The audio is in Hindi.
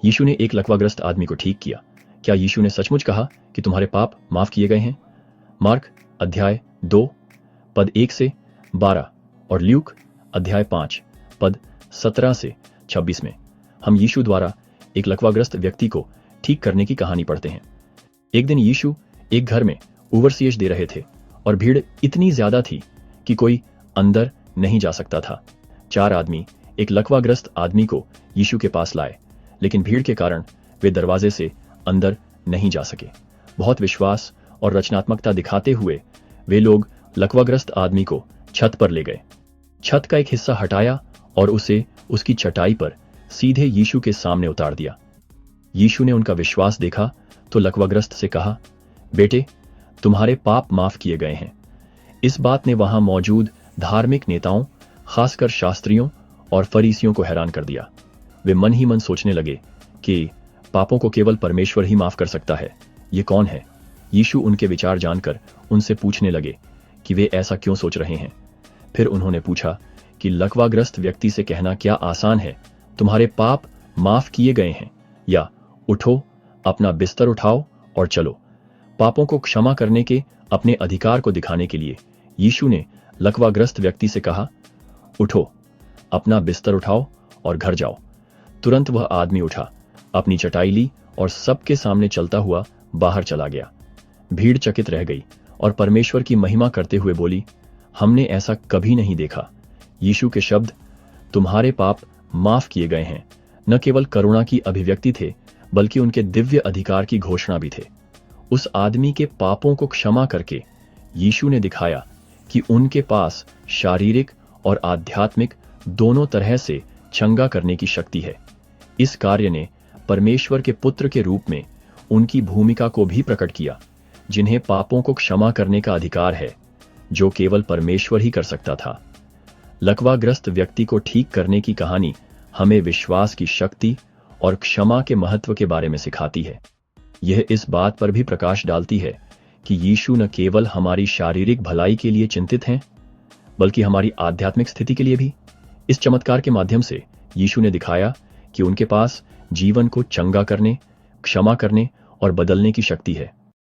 यीशु ने एक लकवाग्रस्त आदमी को ठीक किया। क्या यीशु ने सचमुच कहा कि तुम्हारे पाप माफ किए गए हैं? मार्क अध्याय 2 पद 1 से 12 और ल्यूक अध्याय 5 पद 17 से 26 में हम यीशु द्वारा एक लकवाग्रस्त व्यक्ति को ठीक करने की कहानी पढ़ते हैं। एक दिन यीशु एक घर में ओवरसीज दे रहे थे और भीड़ इतनी ज्यादा थी कि कोई अंदर नहीं जा सकता था। 4 आदमी एक लकवाग्रस्त आदमी को यीशु के पास लाए, लेकिन भीड़ के कारण वे दरवाजे से अंदर नहीं जा सके। बहुत विश्वास और रचनात्मकता दिखाते हुए वे लोग लकवाग्रस्त आदमी को छत पर ले गए, छत का एक हिस्सा हटाया और उसे उसकी चटाई पर सीधे यीशु के सामने उतार दिया। यीशु ने उनका विश्वास देखा तो लकवाग्रस्त से कहा, बेटे, तुम्हारे पाप माफ किए गए हैं। इस बात ने वहां मौजूद धार्मिक नेताओं, खासकर शास्त्रियों और फरीसियों को हैरान कर दिया। वे मन ही मन सोचने लगे कि पापों को केवल परमेश्वर ही माफ कर सकता है। ये कौन है? यीशु उनके विचार जानकर उनसे पूछने लगे कि वे ऐसा क्यों सोच रहे हैं। फिर उन्होंने पूछा कि लकवाग्रस्त व्यक्ति से कहना क्या आसान है, तुम्हारे पाप माफ किए गए हैं, या उठो, अपना बिस्तर उठाओ और चलो। पापों को क्षमा करने के अपने अधिकार को दिखाने के लिए यीशु ने लकवाग्रस्त व्यक्ति से कहा, उठो, अपना बिस्तर उठाओ और घर जाओ। तुरंत वह आदमी उठा, अपनी चटाई ली और सबके सामने चलता हुआ बाहर चला गया। भीड़ चकित रह गई और परमेश्वर की महिमा करते हुए बोली, हमने ऐसा कभी नहीं देखा। यीशु के शब्द तुम्हारे पाप माफ किए गए हैं न केवल करुणा की अभिव्यक्ति थे, बल्कि उनके दिव्य अधिकार की घोषणा भी थे। उस आदमी के पापों को क्षमा करके यीशु ने दिखाया कि उनके पास शारीरिक और आध्यात्मिक दोनों तरह से चंगा करने की शक्ति है। इस कार्य ने परमेश्वर के पुत्र के रूप में उनकी भूमिका को भी प्रकट किया, जिन्हें पापों को क्षमा करने का अधिकार है, जो केवल परमेश्वर ही कर सकता था। लकवाग्रस्त व्यक्ति को ठीक करने की कहानी हमें विश्वास की शक्ति और क्षमा के महत्व के बारे में सिखाती है। यह इस बात पर भी प्रकाश डालती है कि यीशु न केवल हमारी शारीरिक भलाई के लिए चिंतित हैं, बल्कि हमारी आध्यात्मिक स्थिति के लिए भी। इस चमत्कार के माध्यम से यीशु ने दिखाया कि उनके पास जीवन को चंगा करने, क्षमा करने और बदलने की शक्ति है।